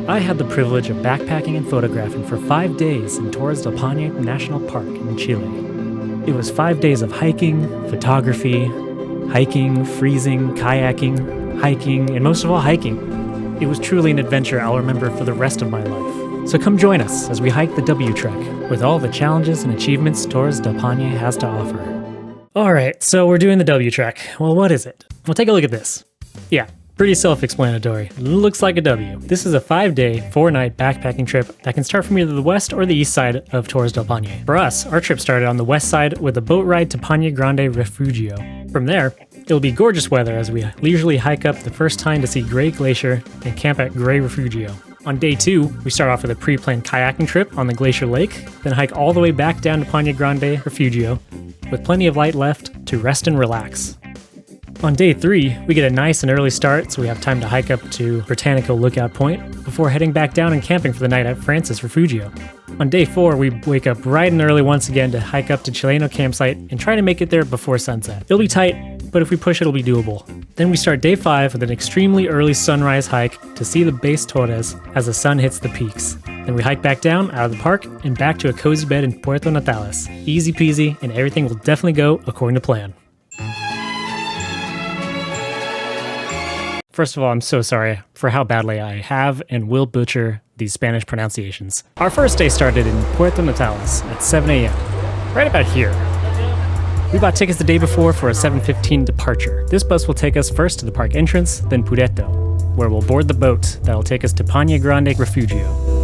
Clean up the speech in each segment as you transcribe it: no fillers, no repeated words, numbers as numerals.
I had the privilege of backpacking and photographing for 5 days in Torres del Paine National Park in Chile. It was 5 days of hiking, photography, freezing, kayaking, hiking, and most of all hiking. It was truly an adventure I'll remember for the rest of my life. So come join us as we hike the W Trek with all the challenges and achievements Torres del Paine has to offer. Alright, so we're doing the W Trek. Well, what is it? Well, take a look at this. Yeah, pretty self-explanatory. Looks like a W. This is a 5-day, 4-night backpacking trip that can start from either the west or the east side of Torres del Paine. For us, our trip started on the west side with a boat ride to Paine Grande Refugio. From there, it'll be gorgeous weather as we leisurely hike up the first time to see Gray Glacier and camp at Gray Refugio. On day 2, we start off with a pre-planned kayaking trip on the Glacier Lake, then hike all the way back down to Paine Grande Refugio, with plenty of light left to rest and relax. On day 3, we get a nice and early start, so we have time to hike up to Botanical Lookout Point before heading back down and camping for the night at Francis Refugio. On day 4, we wake up bright and early once again to hike up to Chileno Campsite and try to make it there before sunset. It'll be tight, but if we push it'll be doable. Then we start day 5 with an extremely early sunrise hike to see the base Torres as the sun hits the peaks. Then we hike back down out of the park and back to a cozy bed in Puerto Natales. Easy peasy, and everything will definitely go according to plan. First of all, I'm so sorry for how badly I have and will butcher these Spanish pronunciations. Our first day started in Puerto Natales at 7 a.m., right about here. We bought tickets the day before for a 7:15 departure. This bus will take us first to the park entrance, then Pureto, where we'll board the boat that'll take us to Paine Grande Refugio.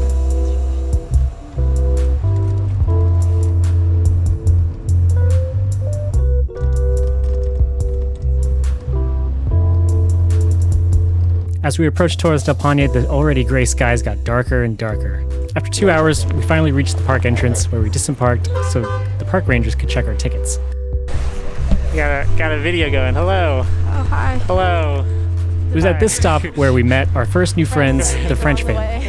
As we approached Torres del Paine, the already gray skies got darker and darker. After 2 hours, we finally reached the park entrance where we disembarked so the park rangers could check our tickets. We got a video going. Hello. Oh, hi. Hello. It was at this stop where we met our first new friends, the French family.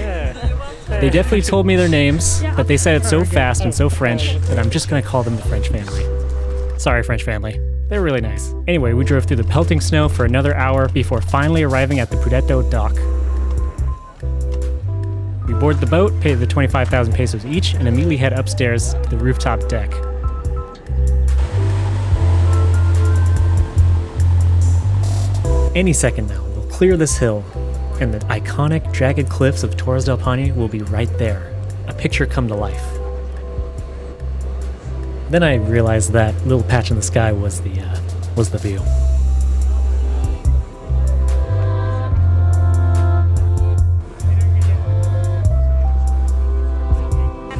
They definitely told me their names, but they said it so fast and so French that I'm just going to call them the French family. Sorry, French family. They're really nice. Anyway, we drove through the pelting snow for another hour before finally arriving at the Pureto dock. We board the boat, pay the 25,000 pesos each, and immediately head upstairs to the rooftop deck. Any second now, we'll clear this hill, and the iconic jagged cliffs of Torres del Paine will be right there. A picture come to life. Then I realized that little patch in the sky was the view.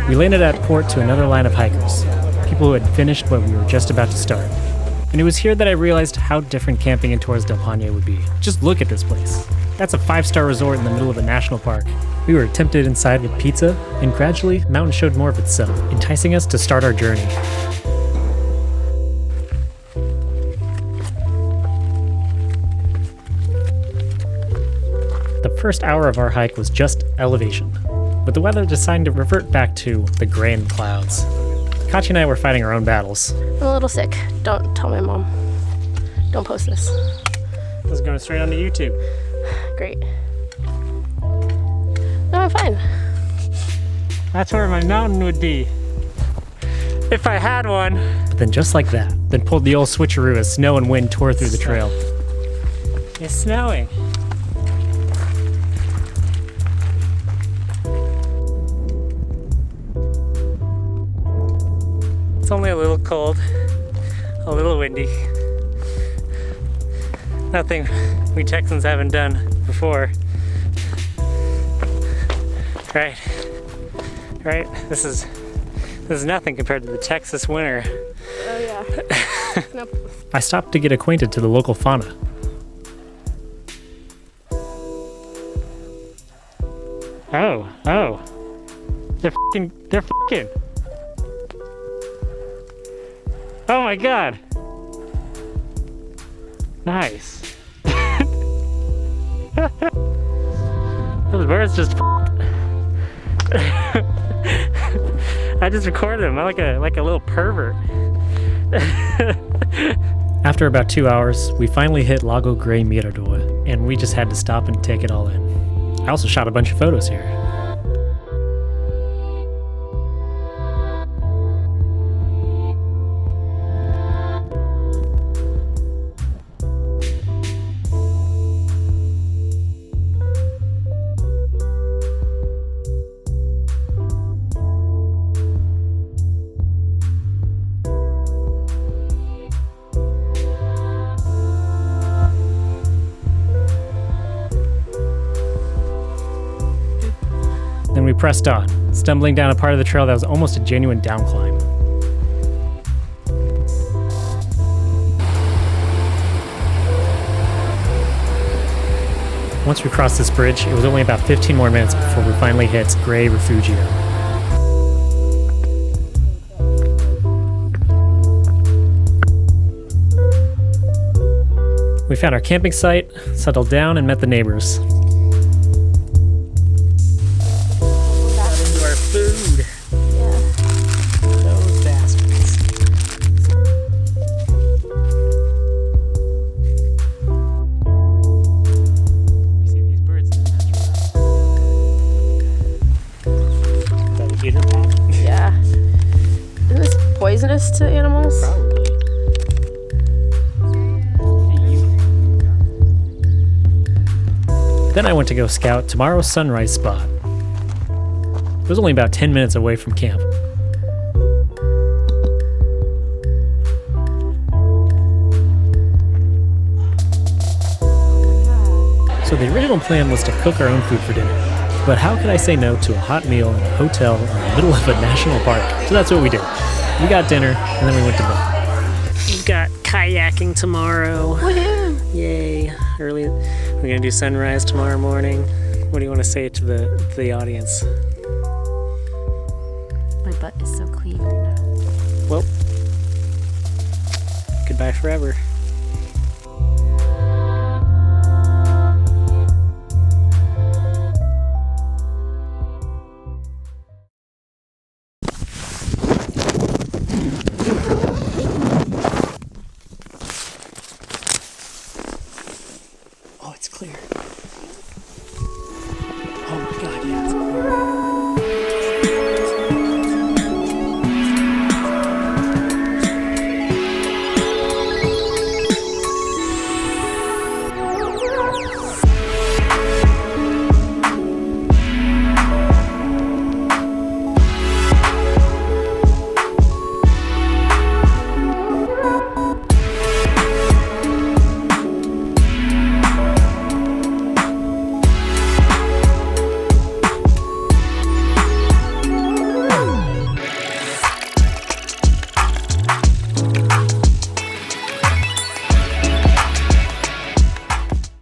We landed at port to another line of hikers, people who had finished what we were just about to start. And it was here that I realized how different camping in Torres del Paine would be. Just look at this place. That's a 5-star resort in the middle of a national park. We were tempted inside with pizza, and gradually, the mountain showed more of itself, enticing us to start our journey. The first hour of our hike was just elevation, but the weather decided to revert back to the gray and clouds. Kachi and I were fighting our own battles. I'm a little sick. Don't tell my mom. Don't post this. This is going straight onto YouTube. Great. No, I'm fine. That's where my mountain would be. If I had one. But then just like that, then pulled the old switcheroo as snow and wind tore through the trail. It's snowing. It's only a little cold, a little windy. Nothing we Texans haven't done before. Right? This is nothing compared to the Texas winter. Oh yeah. Nope. I stopped to get acquainted to the local fauna. Oh. They're f***ing. Oh my god. Nice. Those birds just I just recorded them. I'm like a little pervert. After about 2 hours, we finally hit Lago Grey Mirador, and we just had to stop and take it all in. I also shot a bunch of photos here. Then we pressed on, stumbling down a part of the trail that was almost a genuine down climb. Once we crossed this bridge, it was only about 15 more minutes before we finally hit Grey Refugio. We found our camping site, settled down, and met the neighbors. Food. Yeah. Those bastards. You see these birds in the natural. Is that a gator pack? Yeah. Isn't this poisonous to animals? Probably. Then I went to go scout tomorrow's sunrise spot. It was only about 10 minutes away from camp. So the original plan was to cook our own food for dinner. But how could I say no to a hot meal in a hotel in the middle of a national park? So that's what we did. We got dinner, and then we went to bed. We've got kayaking tomorrow. Woohoo! Yay. Early. We're going to do sunrise tomorrow morning. What do you want to say to the audience? My butt is so clean right now. Well, goodbye forever. Oh, it's clear. Oh my God, yeah, it's clear.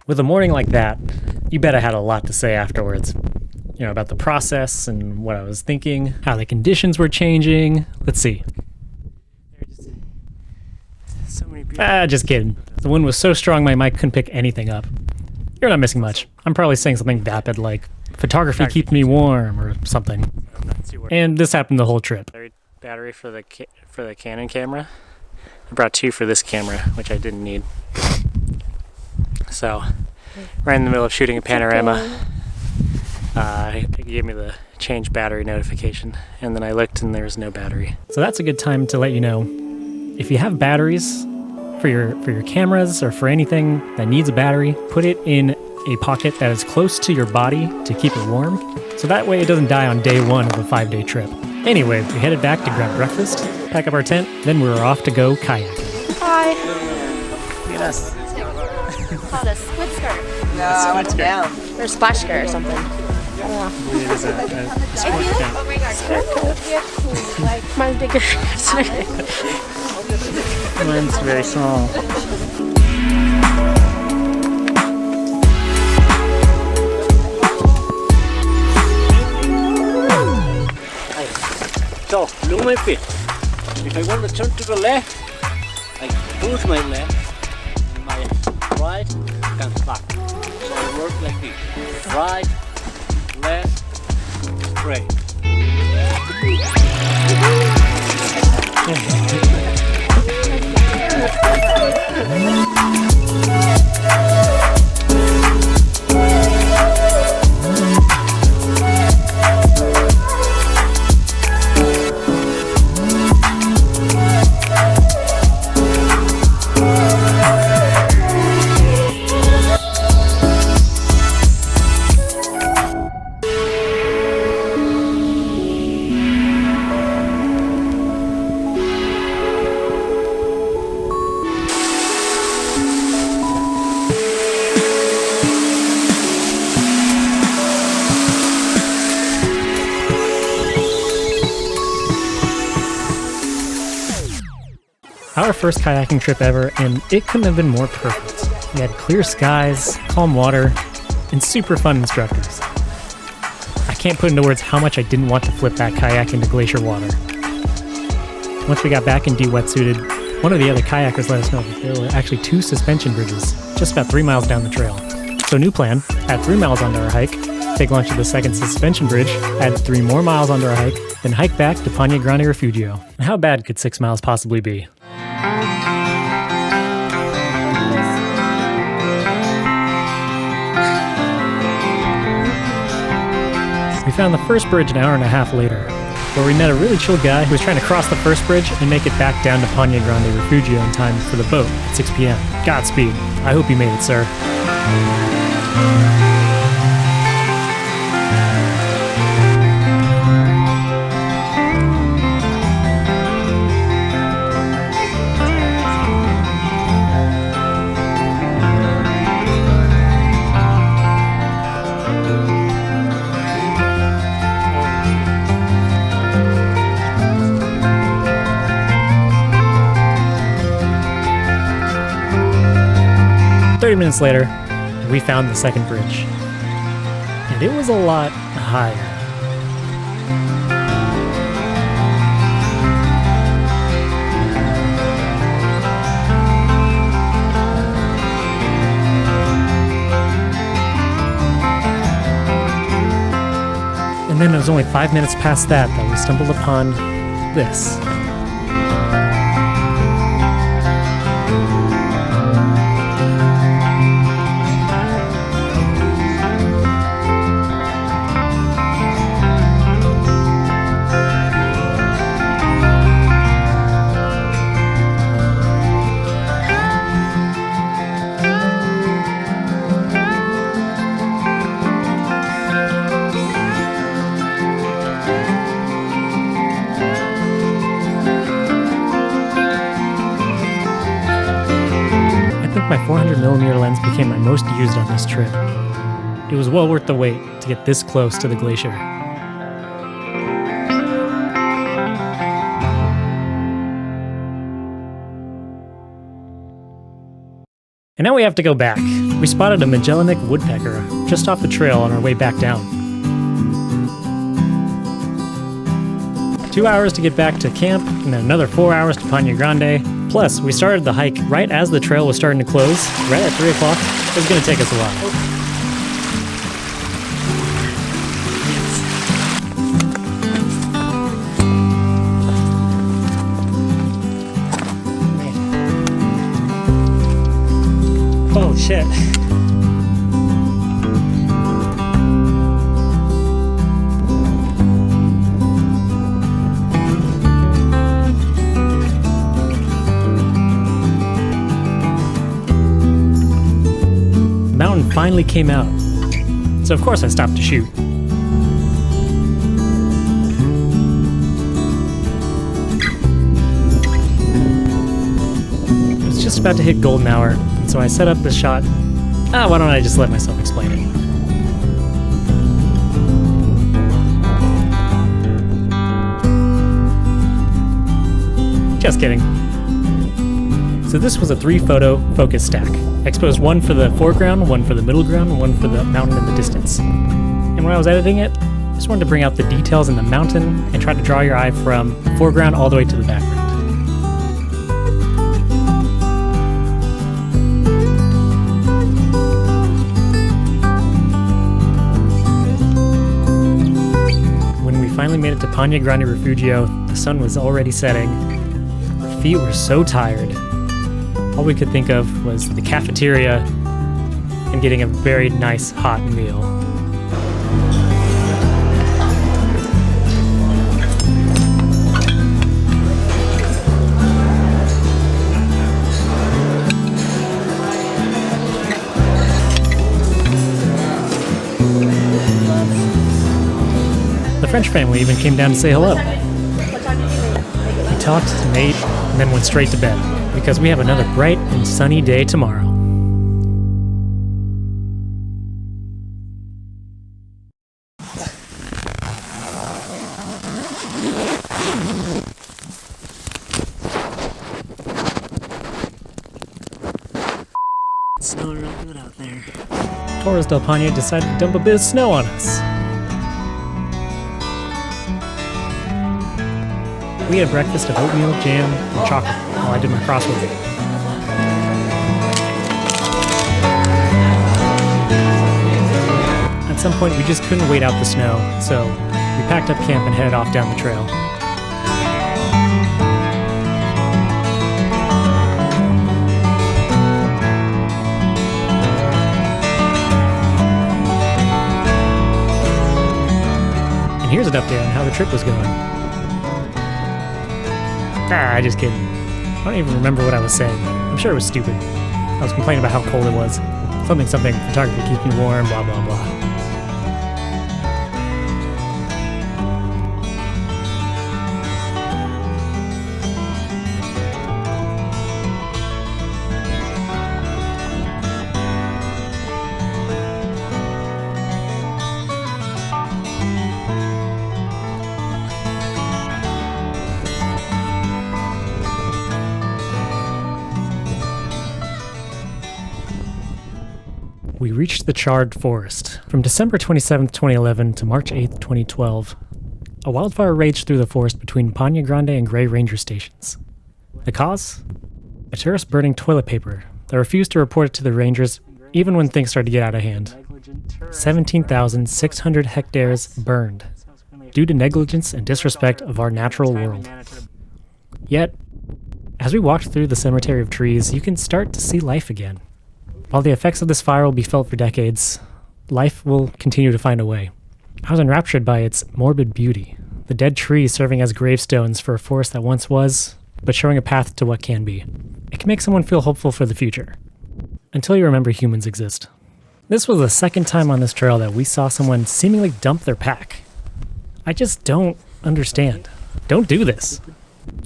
With a morning like that, you bet I had a lot to say afterwards. You know, about the process and what I was thinking, how the conditions were changing. Let's see. So many just kidding. The wind was so strong my mic couldn't pick anything up. You're not missing much. I'm probably saying something vapid like, photography keeps me warm or something. And this happened the whole trip. Battery for the Canon camera. I brought 2 for this camera, which I didn't need. So, right in the middle of shooting a panorama, it gave me the change battery notification, and then I looked and there was no battery. So that's a good time to let you know, if you have batteries for your cameras or for anything that needs a battery, put it in a pocket that is close to your body to keep it warm, so that way it doesn't die on day 1 of a 5-day trip. Anyway, we headed back to grab breakfast, pack up our tent, then we were off to go kayaking. Hi. Look at us. It's called a squid skirt. No, I went down. Or a splash skirt or something. I don't know. It is a sport tent. Oh my gosh, Like, mine's bigger. Mine's very small. So, look at my feet. If I want to turn to the left, I push my left, and my right comes back. So I work like this. Right, left, straight. Our first kayaking trip ever, and it couldn't have been more perfect. We had clear skies, calm water, and super fun instructors. I can't put into words how much I didn't want to flip that kayak into glacier water. Once we got back and de-wetsuited, one of the other kayakers let us know that there were actually 2 suspension bridges just about 3 miles down the trail. So new plan, add 3 miles onto our hike, take lunch at the second suspension bridge, add 3 more miles onto our hike, then hike back to Paine Grande Refugio. And how bad could 6 miles possibly be? We found the first bridge an hour and a half later, where we met a really chill guy who was trying to cross the first bridge and make it back down to Paine Grande Refugio in time for the boat at 6 p.m. Godspeed. I hope you made it, sir. 30 minutes later, we found the second bridge. And it was a lot higher. And then it was only 5 minutes past that we stumbled upon this. My 400mm lens became my most used on this trip. It was well worth the wait to get this close to the glacier. And now we have to go back. We spotted a Magellanic woodpecker just off the trail on our way back down. 2 hours to get back to camp, and then another 4 hours to Paine Grande. Plus, we started the hike right as the trail was starting to close, right at 3 o'clock. It was going to take us a while. Holy shit. Finally came out, so of course I stopped to shoot. It was just about to hit golden hour, and so I set up this shot. Why don't I just let myself explain it? Just kidding. So this was a 3-photo focus stack. I exposed one for the foreground, one for the middle ground, and one for the mountain in the distance. And when I was editing it, I just wanted to bring out the details in the mountain and try to draw your eye from the foreground all the way to the background. When we finally made it to Paine Grande Refugio, the sun was already setting. Our feet were so tired. All we could think of was the cafeteria and getting a very nice hot meal. The French family even came down to say hello. We talked and ate and then went straight to bed, because we have another bright and sunny day tomorrow. It's snowing real good out there. Torres del Paine decided to dump a bit of snow on us. We had breakfast of oatmeal, jam, and chocolate while I did my crossword. At some point, we just couldn't wait out the snow, so we packed up camp and headed off down the trail. And here's an update on how the trip was going. I just kidding. I don't even remember what I was saying. I'm sure it was stupid. I was complaining about how cold it was. Something, photography keeps me warm, blah, blah, blah. We reached the charred forest. From December 27, 2011 to March 8, 2012, a wildfire raged through the forest between Paine Grande and Gray Ranger stations. The cause? A tourist burning toilet paper that refused to report it to the rangers even when things started to get out of hand. 17,600 hectares burned due to negligence and disrespect of our natural world. Yet, as we walked through the cemetery of trees, you can start to see life again. While the effects of this fire will be felt for decades, life will continue to find a way. I was enraptured by its morbid beauty, the dead trees serving as gravestones for a forest that once was, but showing a path to what can be. It can make someone feel hopeful for the future, until you remember humans exist. This was the second time on this trail that we saw someone seemingly dump their pack. I just don't understand. Don't do this.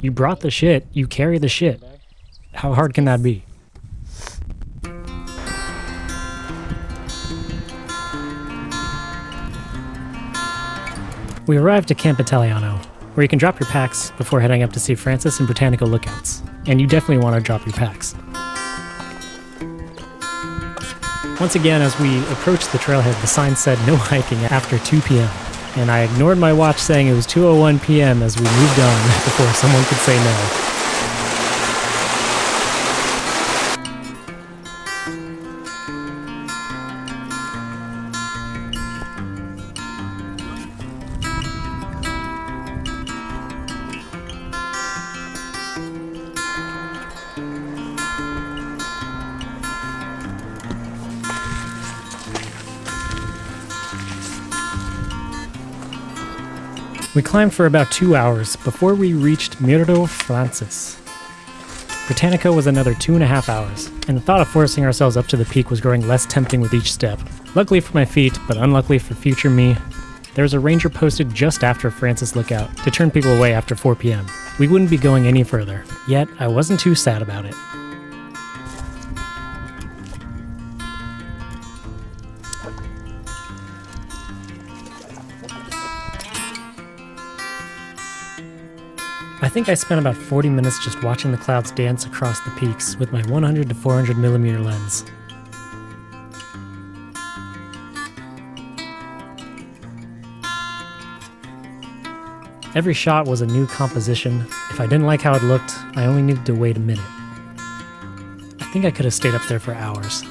You brought the shit, you carry the shit. How hard can that be? We arrived at Camp Italiano, where you can drop your packs before heading up to see Francis and Botanical lookouts, and you definitely want to drop your packs. Once again, as we approached the trailhead, the sign said no hiking after 2 p.m., and I ignored my watch saying it was 2:01 p.m. as we moved on before someone could say no. We climbed for about 2 hours before we reached Mirdo Francis. Britannica was another 2.5 hours, and the thought of forcing ourselves up to the peak was growing less tempting with each step. Luckily for my feet, but unluckily for future me, there was a ranger posted just after Francis Lookout to turn people away after 4 p.m. We wouldn't be going any further, yet I wasn't too sad about it. I think I spent about 40 minutes just watching the clouds dance across the peaks with my 100 to 400 millimeter lens. Every shot was a new composition. If I didn't like how it looked, I only needed to wait a minute. I think I could have stayed up there for hours.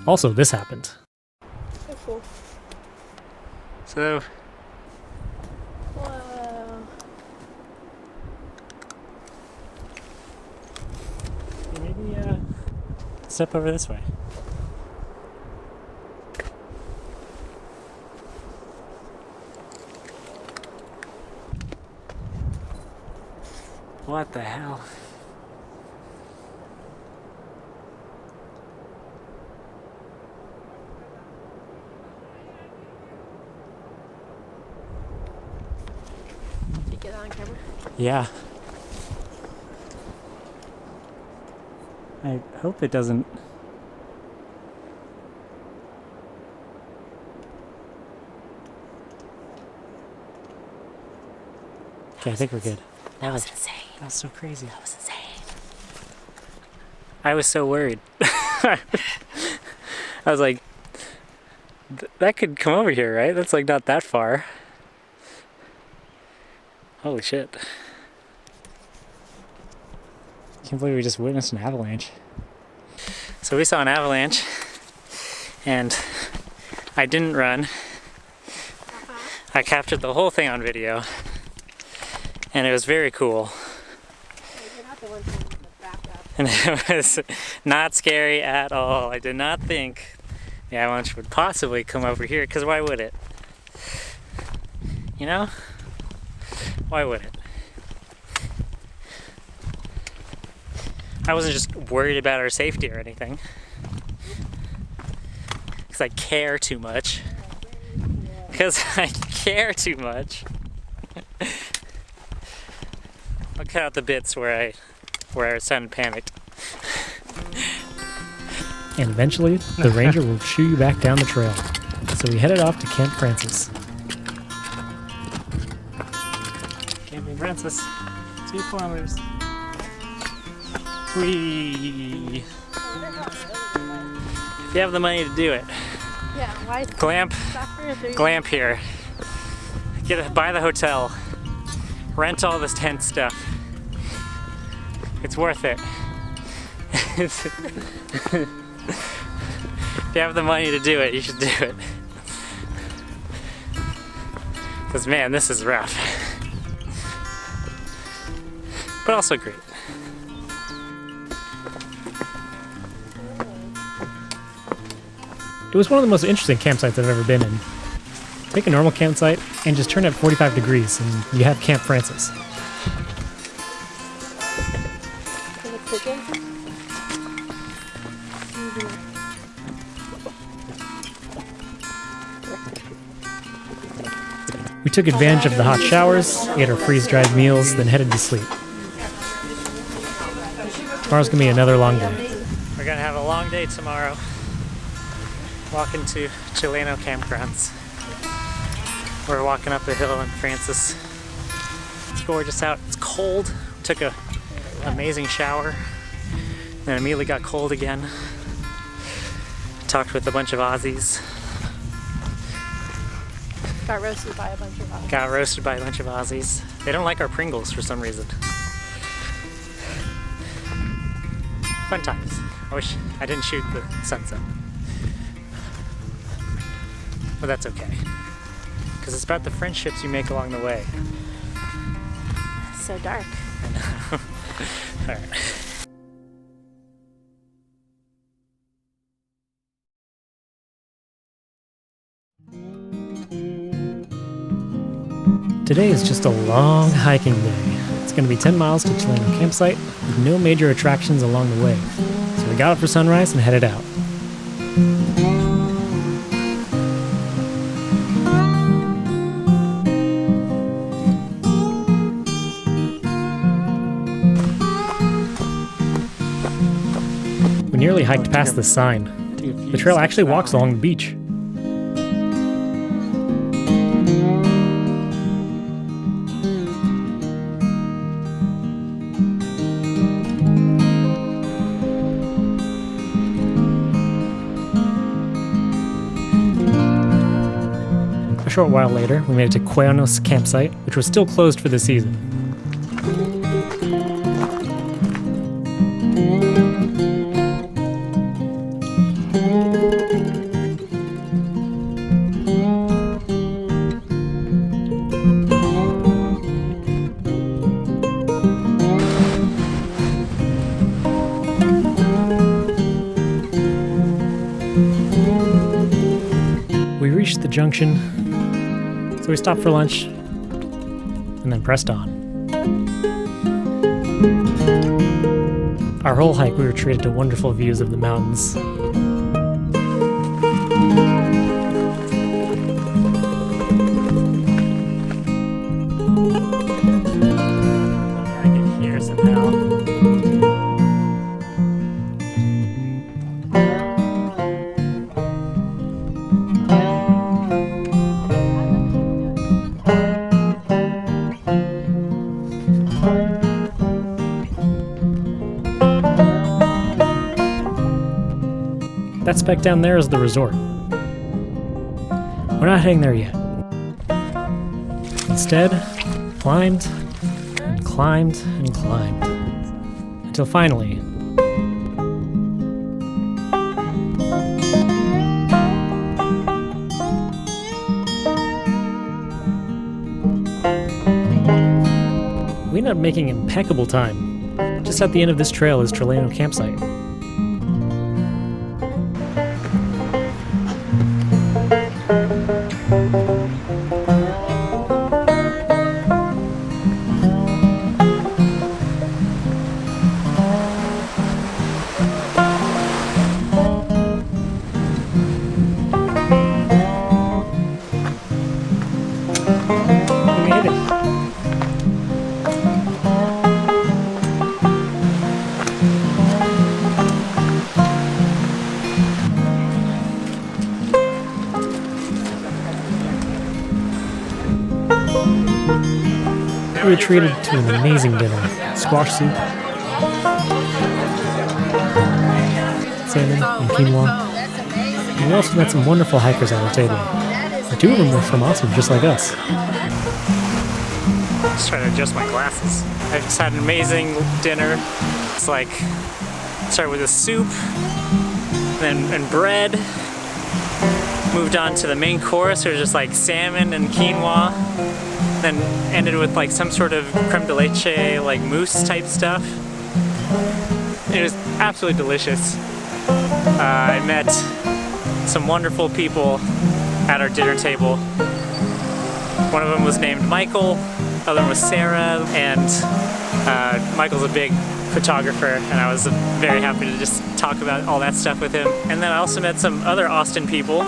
Also, this happened. Cool. So, Wow. maybe step over this way. What the hell? Did you get that on camera? Yeah. I hope it doesn't. Okay, I think we're good. That was insane. That was so crazy. That was insane. I was so worried. I was like, that could come over here, right? That's like not that far. Holy shit. Can't believe we just witnessed an avalanche. So we saw an avalanche and I didn't run. I captured the whole thing on video and it was very cool. And it was not scary at all. I did not think the avalanche would possibly come over here, because why would it? You know? Why would it? I wasn't just worried about our safety or anything, because I care too much. Because I care too much. I'll cut out the bits where I sounded panicked. And eventually, the ranger will shoo you back down the trail. So we headed off to Camp Francis. Camping Francis, 2 kilometers. Whee! If you have the money to do it, Yeah, why glamp here. Buy the hotel. Rent all this tent stuff. It's worth it. If you have the money to do it, you should do it. Because man, this is rough. But also great. It was one of the most interesting campsites I've ever been in. Take a normal campsite and just turn it 45 degrees and you have Camp Francis. We took advantage of the hot showers, ate our freeze-dried meals, then headed to sleep. Tomorrow's gonna be another long day. We're gonna have a long day tomorrow. Walking to Chileno campgrounds. We're walking up the hill in Francis. It's gorgeous out. It's cold. Took an amazing shower. Then immediately got cold again. Talked with a bunch of Aussies. Got roasted by a bunch of Aussies. They don't like our Pringles for some reason. Fun times. I wish I didn't shoot the sunset. But that's okay. Because it's about the friendships you make along the way. So dark. I know. Alright. Today is just a long hiking day. It's going to be 10 miles to Chileno campsite with no major attractions along the way. So we got up for sunrise and headed out. We nearly hiked past the sign. The trail actually walks along the beach. A short while later, we made it to Cuernos campsite, which was still closed for the season. We reached the junction, so we stopped for lunch and then pressed on. Our whole hike, we were treated to wonderful views of the mountains. I can hear somehow. That speck down there is the resort. We're not heading there yet. Instead, climbed and climbed and climbed. Until finally, we ended up making impeccable time. Just at the end of this trail is Trelano Campsite. We made it. We were treated to an amazing dinner. Squash soup, salmon, and quinoa. And we also met some wonderful hikers at our table. The two of them were from Austin, just like us. Just trying to adjust my glasses. I just had an amazing dinner. It's like, started with a soup, and bread. Moved on to the main course, which was just like salmon and quinoa. Then ended with like some sort of creme de leche, like mousse type stuff. It was absolutely delicious. I met some wonderful people at our dinner table. One of them was named Michael, the other one was Sarah, and Michael's a big photographer, and I was very happy to just talk about all that stuff with him. And then I also met some other Austin people,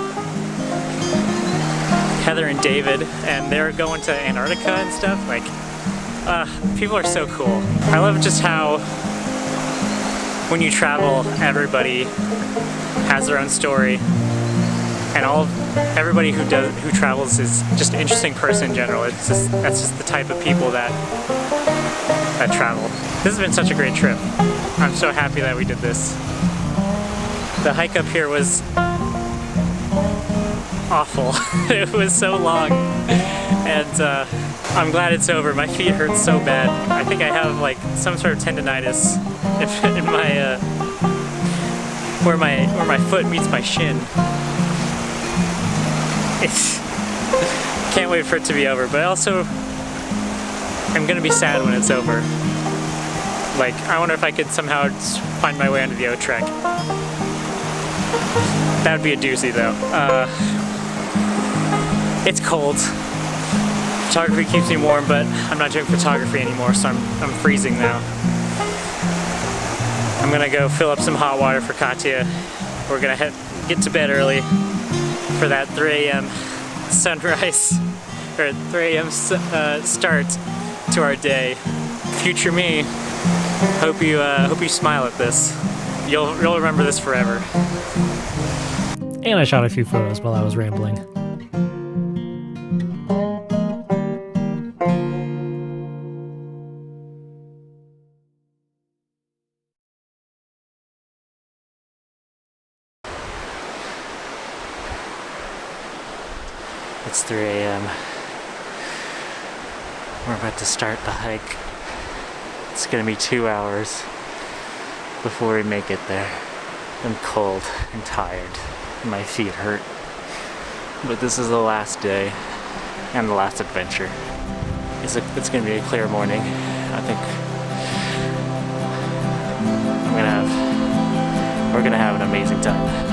Heather and David, and they're going to Antarctica and stuff. Like, people are so cool. I love just how when you travel, everybody has their own story, and everybody who travels is just an interesting person in general. That's just the type of people that travel. This has been such a great trip. I'm so happy that we did this. The hike up here was awful. It was so long, and I'm glad it's over. My feet hurt so bad. I think I have like some sort of tendonitis in my where my foot meets my shin. It's can't wait for it to be over, but also I'm gonna be sad when it's over. Like, I wonder if I could somehow find my way onto the O-Trek. That would be a doozy though. It's cold. Photography keeps me warm, but I'm not doing photography anymore, so I'm freezing now. I'm gonna go fill up some hot water for Katya. We're gonna get to bed early for that 3 a.m. sunrise, or 3 a.m. Start to our day. Future me, hope you smile at this. You'll remember this forever. And I shot a few photos while I was rambling. It's 3 a.m. We're about to start the hike. It's gonna be 2 hours before we make it there. I'm cold and tired. My feet hurt. But this is the last day and the last adventure. It's gonna be a clear morning. I think we're gonna have an amazing time.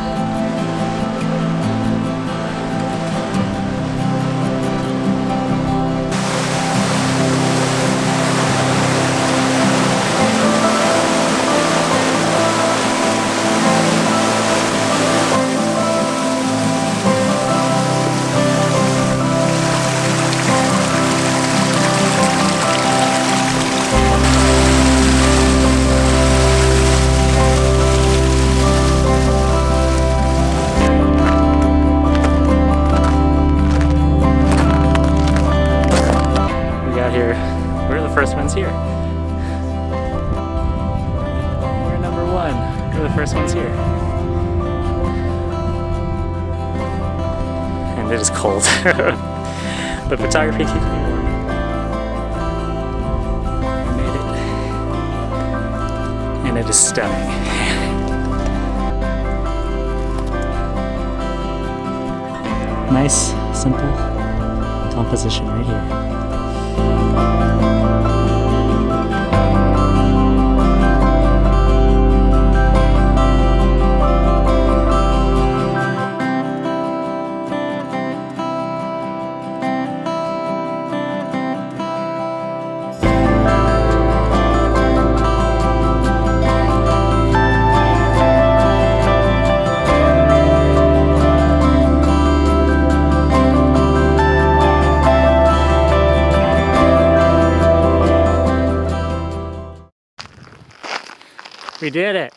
and it is cold. But photography keeps me warm. I made it. And it is stunning. Nice, simple composition right here. We did it.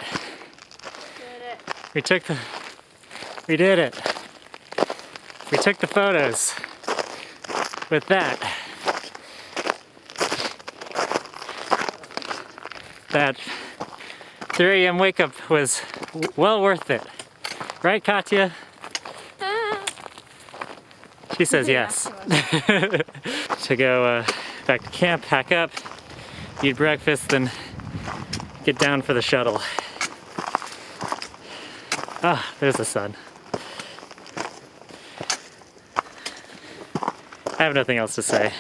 We took the photos with that. That 3 a.m. wake up was well worth it. Right, Katya? She says yes. To go back to camp, pack up, eat breakfast, and get down for the shuttle. Ah, there's the sun. I have nothing else to say.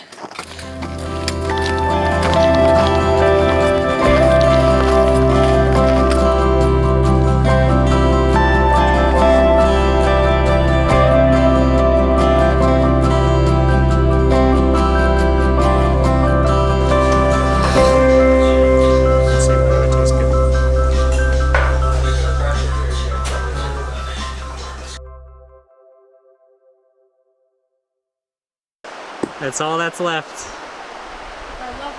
That's all that's left. I love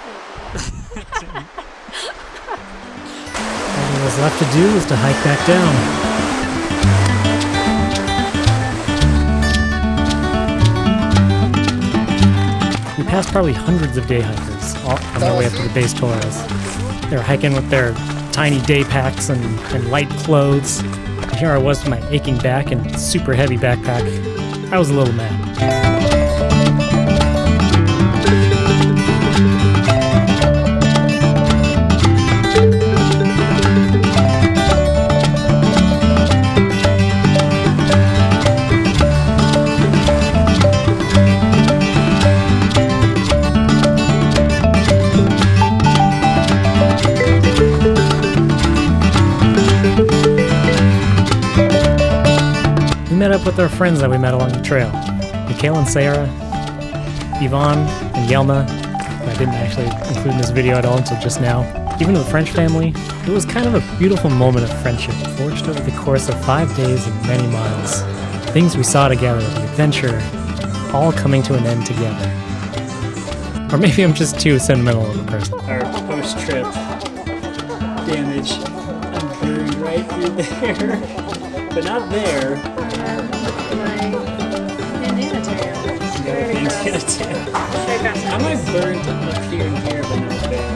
All that was left to do was to hike back down. We passed probably hundreds of day hikers all on their way up to the base Torres. They were hiking with their tiny day packs and light clothes. And here I was with my aching back and super heavy backpack. I was a little mad. We met up with our friends that we met along the trail. Mikhail and Sarah, Yvonne and Yelma, who I didn't actually include in this video at all until just now. Even the French family. It was kind of a beautiful moment of friendship forged over the course of 5 days and many miles. Things we saw together, the adventure, all coming to an end together. Or maybe I'm just too sentimental of a person. Our post-trip damage, I'm burned right through there. But not there. I might burned up here and here, but not there.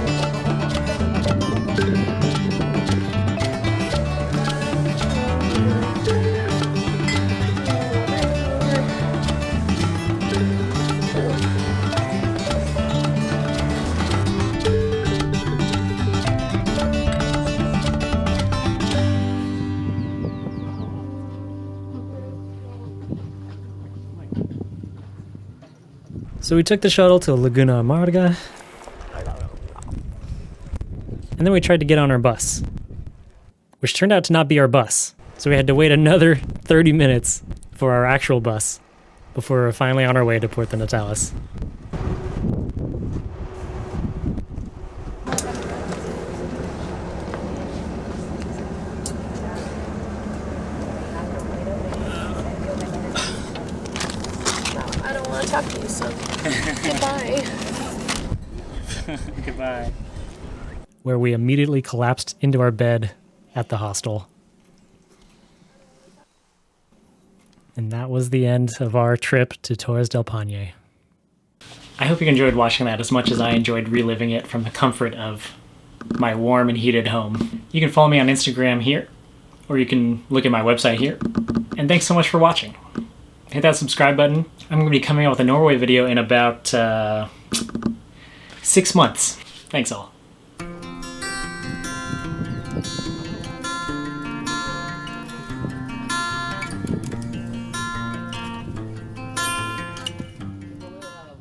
So we took the shuttle to Laguna Amarga, and then we tried to get on our bus, which turned out to not be our bus. So we had to wait another 30 minutes for our actual bus before we were finally on our way to Puerto Natales. I don't want to talk to you, so goodbye. Goodbye. Where we immediately collapsed into our bed at the hostel. And that was the end of our trip to Torres del Paine. I hope you enjoyed watching that as much as I enjoyed reliving it from the comfort of my warm and heated home. You can follow me on Instagram here, or you can look at my website here. And thanks so much for watching. hit that subscribe button. I'm going to be coming out with a Norway video in about 6 months. Thanks all.